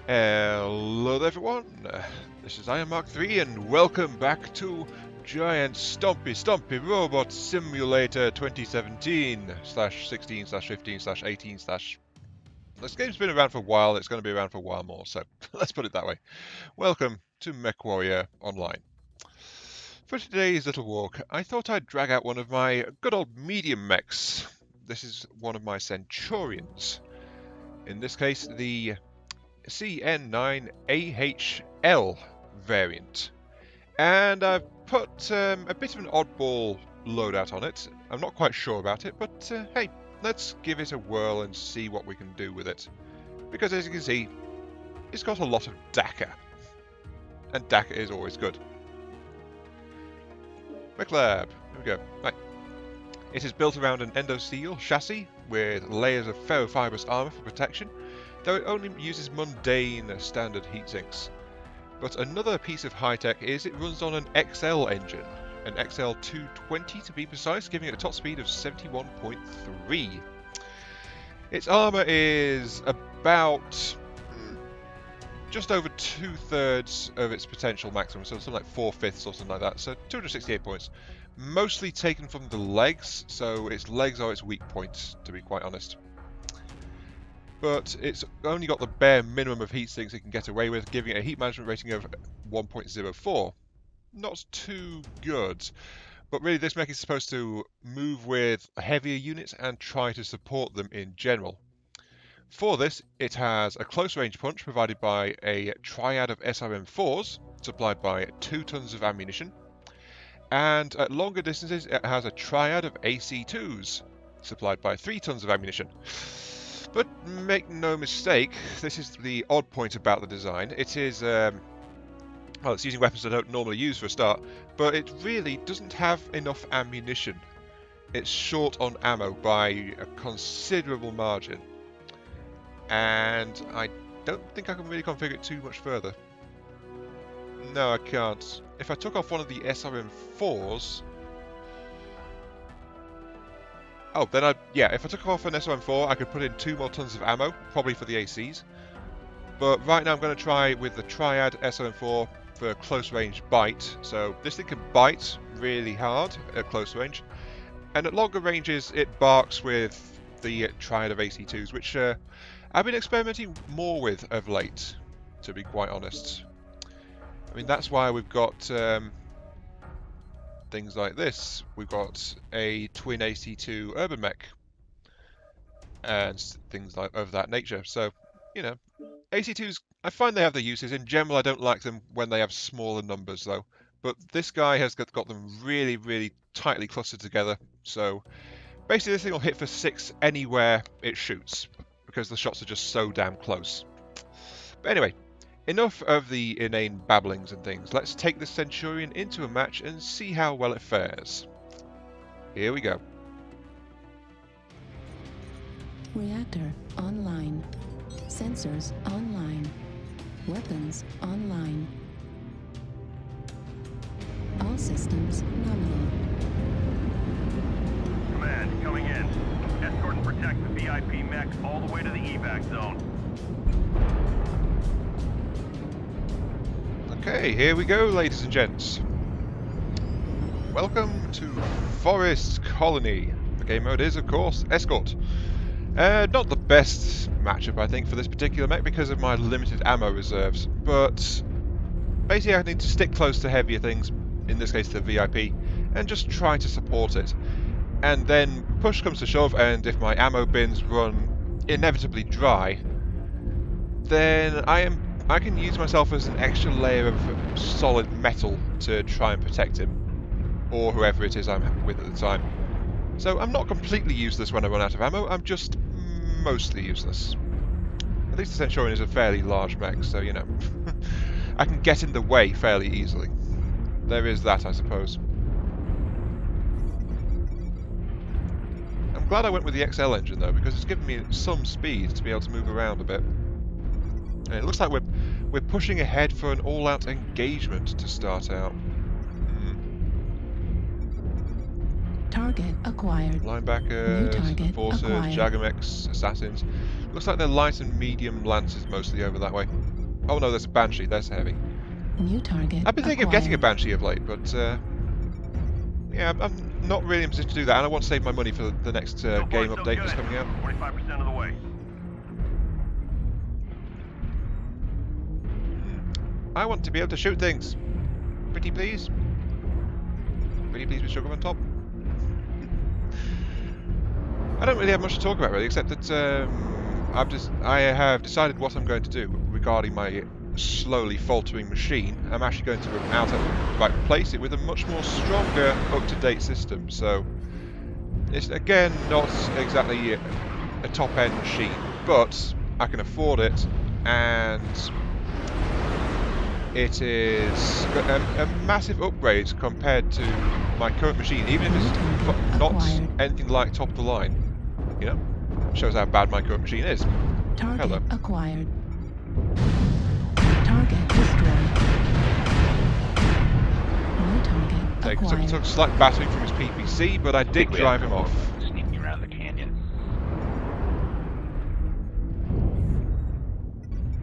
Hello there everyone, this is Iron Mark 3 and welcome back to Giant Stompy Robot Simulator 2017/16/15/18/. This game's been around for a while, it's going to be around for a while more, so let's put it that way. Welcome to MechWarrior Online. For today's little walk, I thought I'd drag out one of my good old medium mechs. This is one of my Centurions. In this case, the CN9-AH variant, and I've put a bit of an oddball loadout on it. I'm not quite sure about it, but hey, let's give it a whirl and see what we can do with it. Because as you can see, it's got a lot of DACA, and DACA is always good. MechLab, here we go. Right. It is built around an endosteel chassis with layers of ferrofibrous armour for protection, though it only uses mundane standard heatsinks. But another piece of high-tech is it runs on an XL engine, an XL220 to be precise, giving it a top speed of 71.3. Its armour is about just over 2/3 of its potential maximum, so something like 4/5 or something like that, so 268 points. Mostly taken from the legs, so its legs are its weak points, to be quite honest. But it's only got the bare minimum of heat sinks it can get away with, giving it a heat management rating of 1.04. Not too good, but really this mech is supposed to move with heavier units and try to support them in general. For this, it has a close range punch provided by a triad of SRM4s, supplied by 2 tons of ammunition, and at longer distances it has a triad of AC2s, supplied by 3 tons of ammunition. But make no mistake, this is the odd point about the design. It is, well, it's using weapons I don't normally use for a start, but it really doesn't have enough ammunition. It's short on ammo by a considerable margin. And I don't think I can really configure it too much further. No, I can't. If I took off one of the SRM4s... Oh, then if I took off an SRM4, I could put in 2 more tons of ammo, probably for the ACs. But right now I'm going to try with the Triad SRM4 for a close range bite. So this thing can bite really hard at close range. And at longer ranges, it barks with the Triad of AC2s, which I've been experimenting more with of late, to be quite honest. I mean, that's why we've got... things like this. We've got a twin AC2 urban mech and things like of that nature. So, you know, AC2s, I find they have their uses. In general, I don't like them when they have smaller numbers though. But this guy has got them really, really tightly clustered together. So basically this thing will hit for 6 anywhere it shoots because the shots are just so damn close. But anyway, enough of the inane babblings and things. Let's take the Centurion into a match and see how well it fares. Here we go. Reactor online. Sensors online. Weapons online. All systems nominal. Command, coming in. Escort and protect the VIP mech all the way to the evac zone. Okay, here we go, ladies and gents. Welcome to Forest Colony. The game mode is, of course, Escort. Not the best matchup, I think, for this particular mech because of my limited ammo reserves, but basically I need to stick close to heavier things, in this case the VIP, and just try to support it. And then push comes to shove, and if my ammo bins run inevitably dry, then I can use myself as an extra layer of solid metal to try and protect him, or whoever it is I'm with at the time. So I'm not completely useless when I run out of ammo, I'm just mostly useless. At least the Centurion is a fairly large mech, so you know, I can get in the way fairly easily. There is that, I suppose. I'm glad I went with the XL engine though, because it's given me some speed to be able to move around a bit. And it looks like we're pushing ahead for an all-out engagement to start out. Target acquired. Linebackers, Enforcers, Jagermechs, Assassins. Looks like they're light and medium lances mostly over that way. Oh no, there's a Banshee. That's heavy. New target I've been thinking of getting a acquired. Banshee of late, but yeah, I'm not really in a position to do that, and I want to save my money for the next So far, game so update good. that's coming out. 25% of the way. I want to be able to shoot things. Pretty please. Pretty please with sugar on top. I don't really have much to talk about really, except that I have decided what I'm going to do regarding my slowly faltering machine. I'm actually going to replace it with a much more stronger, up-to-date system. So it's again not exactly a top-end machine, but I can afford it, and it is a massive upgrade compared to my current machine, even if it's not anything like top of the line. You know, shows how bad my current machine is. Target Hello. acquired. Target destroyed. New target acquired. Took slight battering from his PPC, but I did drive him off. Sneaking around the canyon.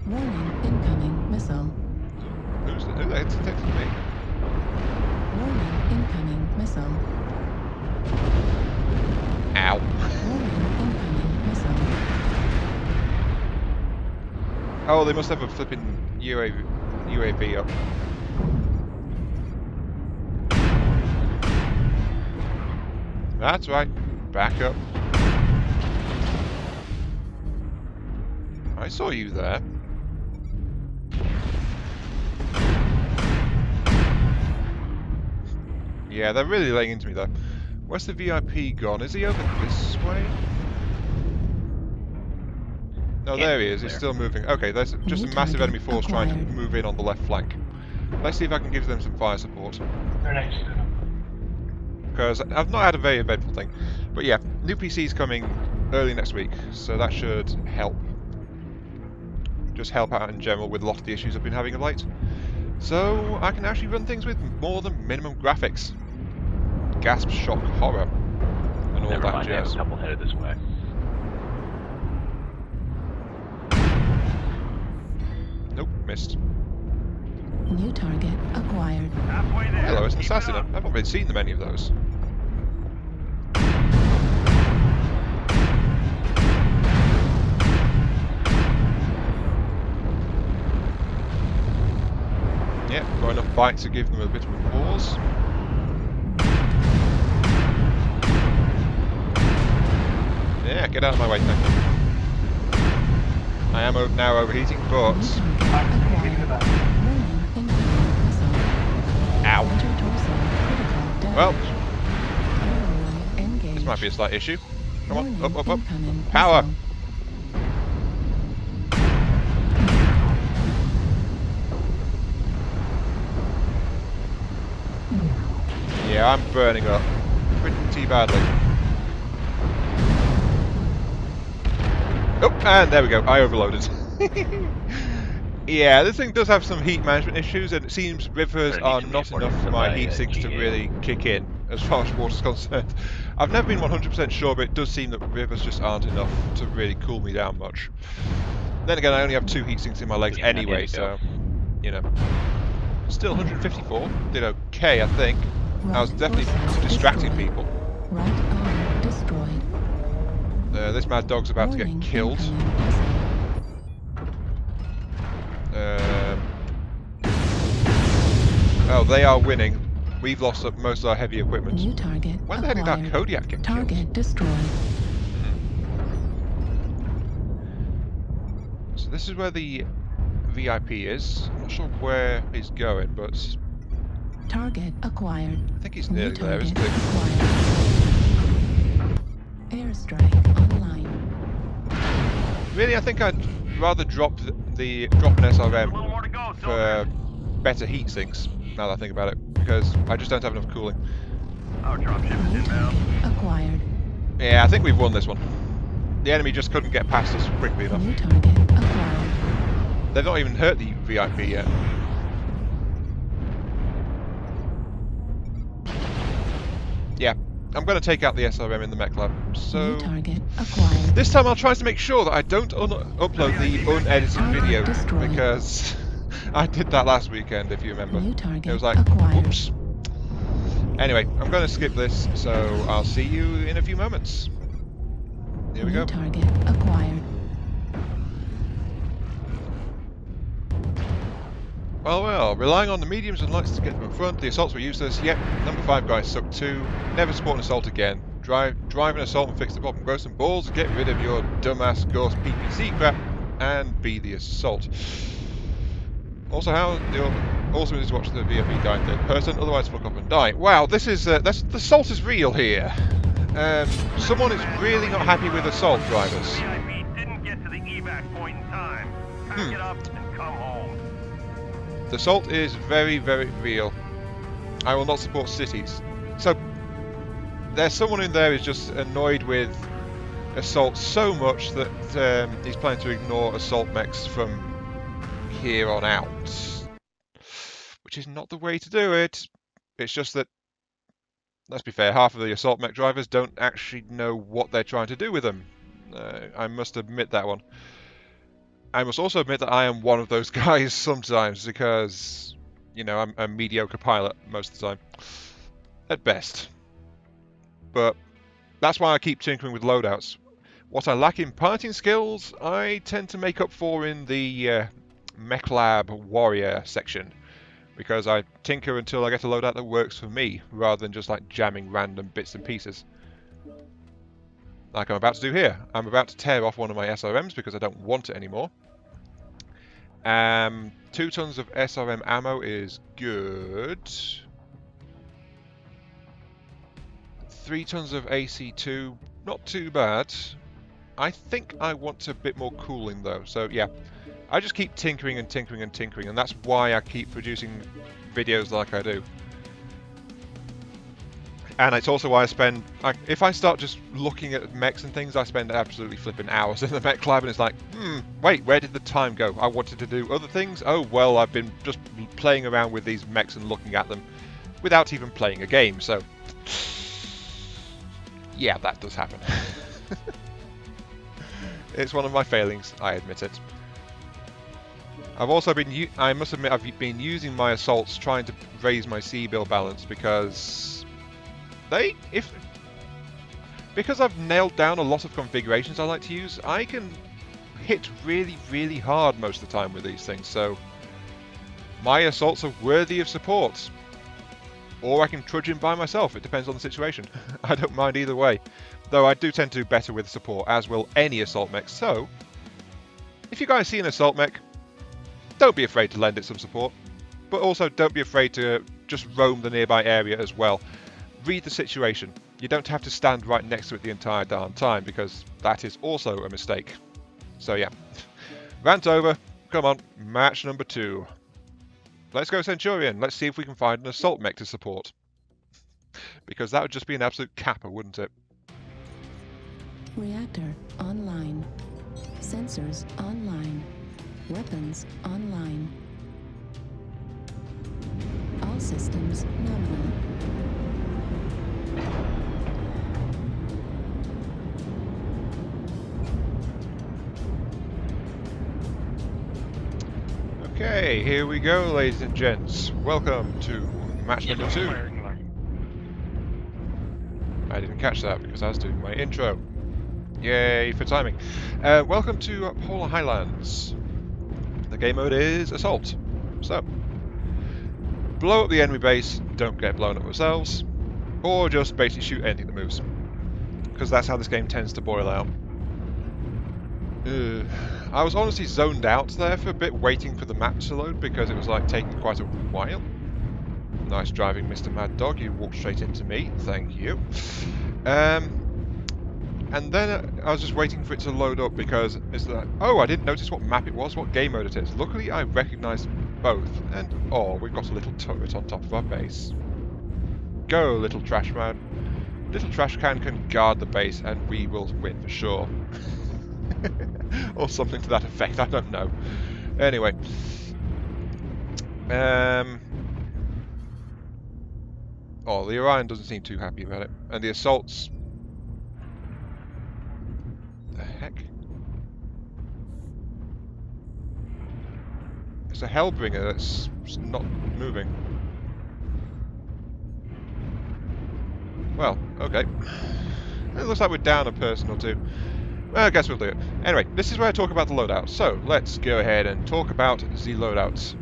Warning, incoming missile. Who that's texting me? Warning, incoming missile. Ow. Warning, incoming missile. Oh, they must have a flipping UAV up. That's right. Back up. I saw you there. Yeah, they're really laying into me though. Where's the VIP gone? Is he over this way? No, Yeah, there he is. He's there. still moving. Okay, there's just a New massive target enemy force trying to acquired. move in on the left flank. Let's see if I can give them some fire support. They're next to them. Because I've not had a very eventful thing. But yeah, new PC's coming early next week, so that should help. Just help out in general with a lot of the issues I've been having of late. So I can actually run things with more than minimum graphics. Gasp, shock, horror, and all Never that mind, I have jazz. a couple headed this way. Nope, missed. New target acquired. Halfway there. Hello, it's an Keep it assassin. up. I've not really seen them any of those. Yeah, got enough bite to give them a bit of a pause. Yeah, get out of my way, thank you. I am now overheating, but... New target acquired. Warning, incoming missile. Ow. Center torso critical Well, damage. Engage. this might be a slight issue. Come on, Warning, up, up, up. incoming Power! missile. Yeah, I'm burning up pretty badly. Oh, and there we go, I overloaded. Yeah, this thing does have some heat management issues, and it seems rivers There are needs to be not a enough portion for my of heat my, sinks to GA. really kick in, as far as water's concerned. I've never been 100% sure, but it does seem that rivers just aren't enough to really cool me down much. Then again, I only have 2 heat sinks in my legs Yeah, anyway, there you so, you know. Still 154, did okay, I think. I was Right definitely forces distracting destroyed. people. Right arm destroyed. This mad dog's about to Warning, get killed. incoming missile. Oh, they are winning. We've lost most of our heavy equipment. New target When the heck did that acquired. Kodiak get Target killed? destroyed. So this is where the VIP is. I'm not sure where he's going, but Target acquired. I think he's New nearly there, target isn't he? acquired. Airstrike online. Really, I think I'd rather drop drop an A SRM little more to go, for soldier. better heat sinks. Now that I think about it, because I just don't have enough cooling. Our dropship is New inbound. target acquired. Yeah, I think we've won this one. The enemy just couldn't get past us quickly enough. New target acquired. They've not even hurt the VIP yet. Yeah, I'm going to take out the SRM in the mech lab. So New target acquired. this time I'll try to make sure that I don't upload the unedited video, Destroyed. because I did that last weekend, if you remember. New target It was like, acquired. oops. Anyway, I'm going to skip this, so I'll see you in a few moments. Here we New go. target acquired. Well, relying on the mediums and lights to get them in front, the assaults were useless. Yep, number 5 guys suck too. Never support an assault again. Drive an assault and fix the problem. Grow some balls, get rid of your dumbass ghost PPC crap, and be the assault. Also, how awesome it is to watch the VFE die in third person, otherwise fuck up and die. Wow, this is the assault is real here. Someone is really not happy with assault drivers. VIP didn't get to the evac point in time. Pack it up and come home. The assault is very, very real. I will not support cities. So, there's someone in there who's just annoyed with assault so much that he's planning to ignore assault mechs from here on out. Which is not the way to do it. It's just that, let's be fair, half of the assault mech drivers don't actually know what they're trying to do with them. I must admit that one. I must also admit that I am one of those guys sometimes, because, you know, I'm a mediocre pilot most of the time. At best. But that's why I keep tinkering with loadouts. What I lack in piloting skills, I tend to make up for in the Mech Lab Warrior section. Because I tinker until I get a loadout that works for me, rather than just like jamming random bits and pieces. Like I'm about to do here. I'm about to tear off one of my SRMs because I don't want it anymore. 2 tons of SRM ammo is good. 3 tons of AC2, not too bad. I think I want a bit more cooling though, so yeah. I just keep tinkering and tinkering and tinkering, and that's why I keep producing videos like I do. And it's also why I spend, if I start just looking at mechs and things, I spend absolutely flipping hours in the mech lab, and it's like, wait, where did the time go? I wanted to do other things. Oh, well, I've been just playing around with these mechs and looking at them without even playing a game, so yeah, that does happen. It's one of my failings, I admit it. I've also been, I must admit, I've been using my assaults trying to raise my C-bill balance, because because I've nailed down a lot of configurations I like to use, I can hit really, really hard most of the time with these things, so my assaults are worthy of support. Or I can trudge in by myself, it depends on the situation. I don't mind either way. Though I do tend to do better with support, as will any assault mech, so if you guys see an assault mech, don't be afraid to lend it some support. But also don't be afraid to just roam the nearby area as well. Read the situation. You don't have to stand right next to it the entire darn time, because that is also a mistake. So yeah, rant over. Come on, match number 2. Let's go Centurion. Let's see if we can find an assault mech to support. Because that would just be an absolute capper, wouldn't it? Reactor online. Sensors online. Weapons online. All systems nominal. Okay, here we go, ladies and gents. Welcome to match number 2. I didn't catch that because I was doing my intro. Yay for timing. Welcome to Polar Highlands. The game mode is Assault. So, blow up the enemy base, don't get blown up yourselves, or just basically shoot anything that moves. Because that's how this game tends to boil out. I was honestly zoned out there for a bit, waiting for the map to load, because it was like taking quite a while. Nice driving, Mr. Mad Dog, you walked straight into me, thank you. And then I was just waiting for it to load up, because it's like, oh, I didn't notice what map it was, what game mode it is. Luckily I recognised both, and oh, we've got a little turret on top of our base. Go, little trash man. Little trash can guard the base, and we will win for sure. Or something to that effect, I don't know. Anyway. Oh, the Orion doesn't seem too happy about it. And the assaults... The heck? It's a Hellbringer that's not moving. Well, okay. It looks like we're down a person or two. Well, I guess we'll do it. Anyway, this is where I talk about the loadout. So, let's go ahead and talk about the loadouts.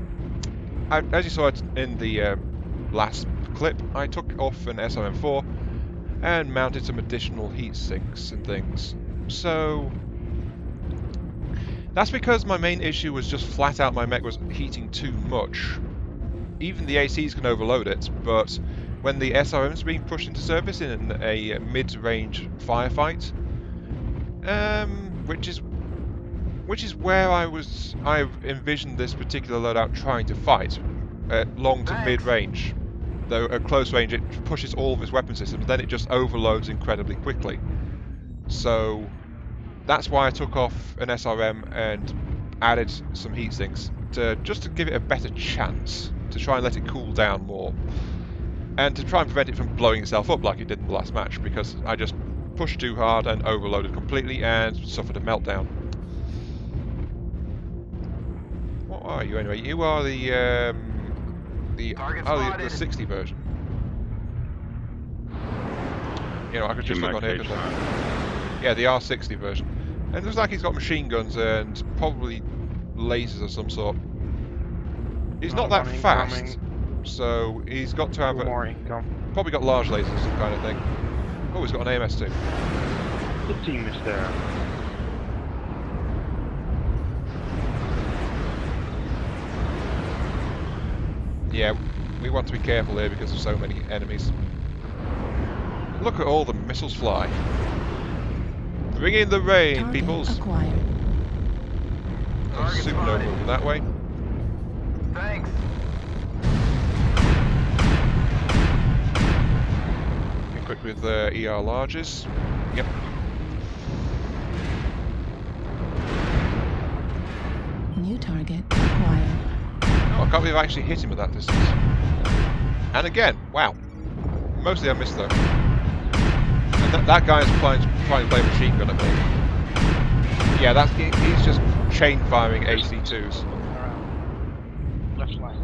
As you saw it in the last clip, I took off an SRM4 and mounted some additional heat sinks and things. So, that's because my main issue was just flat out my mech was heating too much. Even the ACs can overload it, but when the SRM's being pushed into service in a mid-range firefight, which is where I envisioned this particular loadout trying to fight, at long to mid-range. Though at close range it pushes all of its weapon systems, then it just overloads incredibly quickly. So that's why I took off an SRM and added some heat sinks just to give it a better chance, to try and let it cool down more, and to try and prevent it from blowing itself up like it did in the last match, because I just pushed too hard and overloaded completely and suffered a meltdown. What are you anyway? You are the 60 version. You know, I could just look on here. Yeah, the R60 version. And it looks like he's got machine guns and probably lasers of some sort. He's not that fast, so he's got to have probably got large lasers or some kind of thing. Oh, he's got an AMS too. The team is there. Yeah, we want to be careful here because of so many enemies. Look at all the missiles fly. Bring in the rain, Target peoples. acquired. There's a supernova over that way. Thanks. Be quick with ER larges. Yep. New target acquired. Oh, I can't believe I actually hit him at that distance. And again, wow. Mostly I missed though. And that guy's trying to play machine gun at me. Yeah, he's just chain firing AC2s. Left line.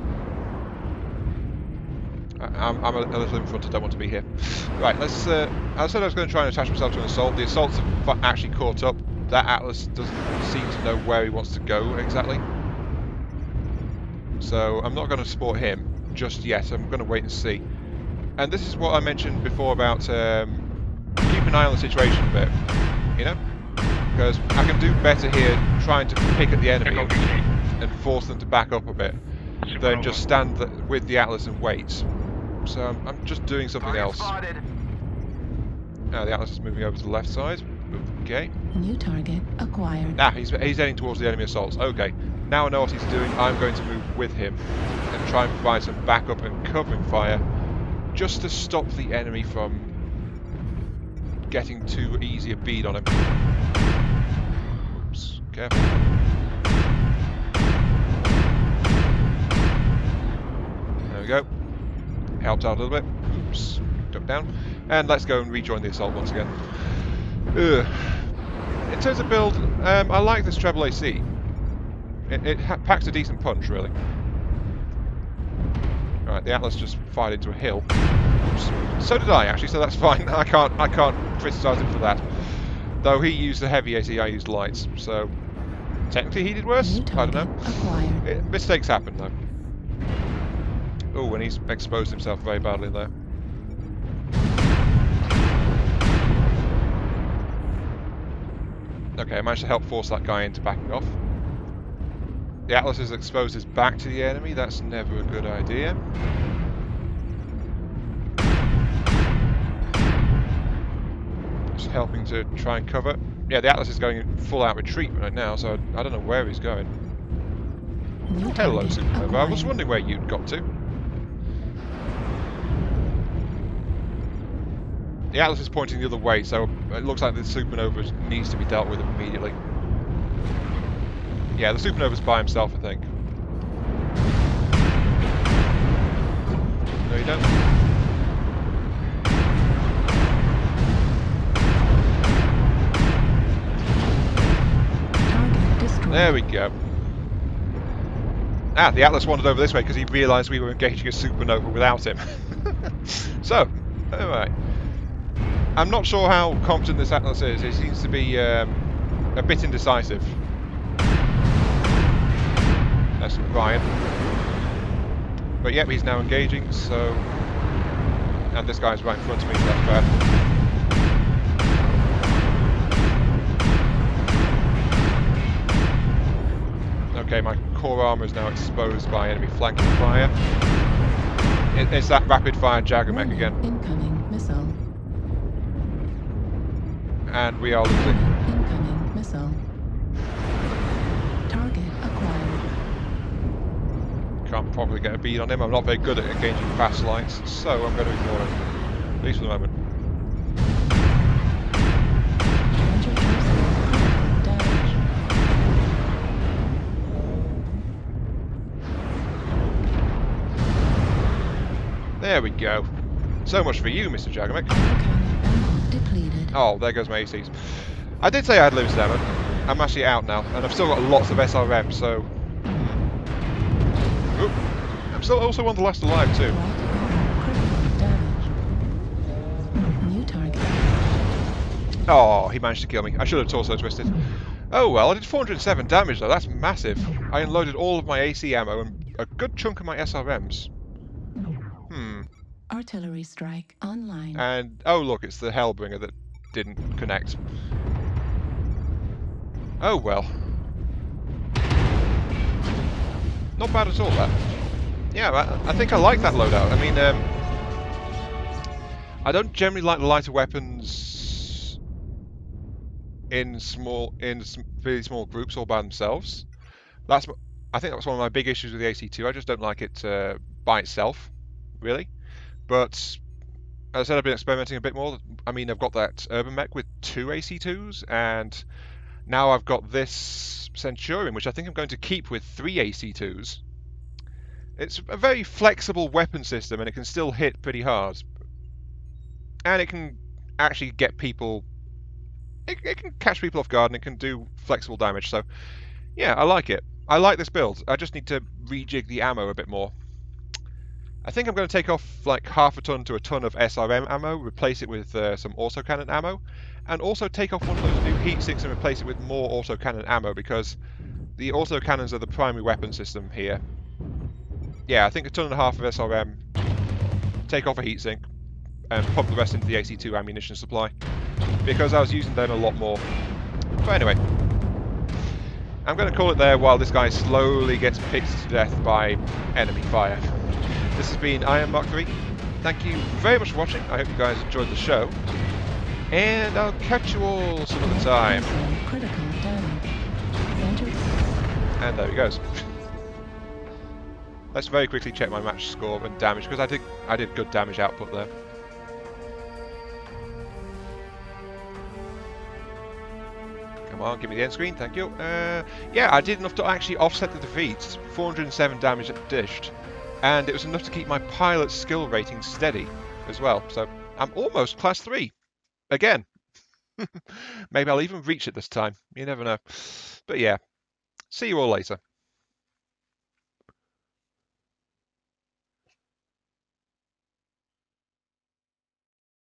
I'm a little in front, I don't want to be here. Right, let's... I said I was going to try and attach myself to an assault. The assaults have actually caught up. That Atlas doesn't seem to know where he wants to go exactly. So I'm not going to support him just yet. I'm going to wait and see. And this is what I mentioned before about keep an eye on the situation a bit, you know? Because I can do better here trying to pick at the enemy and force them to back up a bit than just stand with the Atlas and wait. So I'm just doing something else. Now the Atlas is moving over to the left side. Okay. New target acquired. Ah, he's heading towards the enemy assaults. Okay. Now I know what he's doing. I'm going to move with him and try and provide some backup and covering fire just to stop the enemy from getting too easy a bead on him. Oops, careful. There we go. Helped out a little bit. Oops, duck down. And let's go and rejoin the assault once again. Ugh. In terms of build, I like this treble AC. It packs a decent punch, really. Right, the Atlas just fired into a hill. Oops. So did I, actually, so that's fine. I can't criticise him for that. Though he used the heavy AC, I used lights, so technically he did worse. I don't know. Mistakes happen, though. Oh, and he's exposed himself very badly there. Okay, I managed to help force that guy into backing off. The Atlas has exposed his back to the enemy. That's never a good idea. Just helping to try and cover. Yeah, the Atlas is going in full-out retreat right now, so I don't know where he's going. Hello, Supernova. I was wondering where you'd got to. The Atlas is pointing the other way, so it looks like the Supernova needs to be dealt with immediately. Yeah, the Supernova's by himself, I think. No, you don't. There we go. Ah, the Atlas wandered over this way because he realised we were engaging a supernova without him. So, alright. I'm not sure how competent this Atlas is. He seems to be a bit indecisive. That's Ryan. But yep, he's now engaging, so... And this guy's right in front of me, so that's bad. Okay, my core armour is now exposed by enemy flanking fire. It's that rapid fire Jagermech again. Incoming missile. And we are losing. Incoming missile. Target acquired. Can't probably get a bead on him. I'm not very good at engaging fast lights, so I'm going to ignore him. At least for the moment. There we go. So much for you, Mr. Jagermech. Depleted. Oh, there goes my ACs. I did say I had limited ammo. I'm actually out now, and I've still got lots of SRM, so... Oop. I'm still also one of the last alive, too. New target. Oh, he managed to kill me. I should have torso twisted. Oh well, I did 407 damage though, that's massive. I unloaded all of my AC ammo and a good chunk of my SRMs. Artillery strike online. And, oh look, it's the Hellbringer that didn't connect. Oh well. Not bad at all, that. Yeah, I think I like that loadout. I mean, I don't generally like the lighter weapons in really small groups all by themselves. I think that's one of my big issues with the AC2. I just don't like it by itself, really. But as I said, I've been experimenting a bit more. I mean, I've got that Urban Mech with 2 AC2s, and now I've got this Centurion, which I think I'm going to keep with 3 AC2s. It's a very flexible weapon system, and it can still hit pretty hard. And it can actually get people... It can catch people off guard, and it can do flexible damage, so... Yeah, I like it. I like this build. I just need to rejig the ammo a bit more. I think I'm going to take off like half a ton to a ton of SRM ammo, replace it with some autocannon ammo, and also take off one of those new heat sinks and replace it with more autocannon ammo, because the autocannons are the primary weapon system here. Yeah, I think a ton and a half of SRM, take off a heatsink, and pump the rest into the AC2 ammunition supply, because I was using them a lot more. But anyway, I'm going to call it there while this guy slowly gets picked to death by enemy fire. This has been Iron Mark III. Thank you very much for watching. I hope you guys enjoyed the show. And I'll catch you all some other time. Critical damage. And there he goes. Let's very quickly check my match score and damage, because I did good damage output there. Come on, give me the end screen, thank you. Yeah, I did enough to actually offset the defeats. 407 damage dished. And it was enough to keep my pilot skill rating steady as well. So I'm almost class 3. Again. Maybe I'll even reach it this time. You never know. But yeah, see you all later.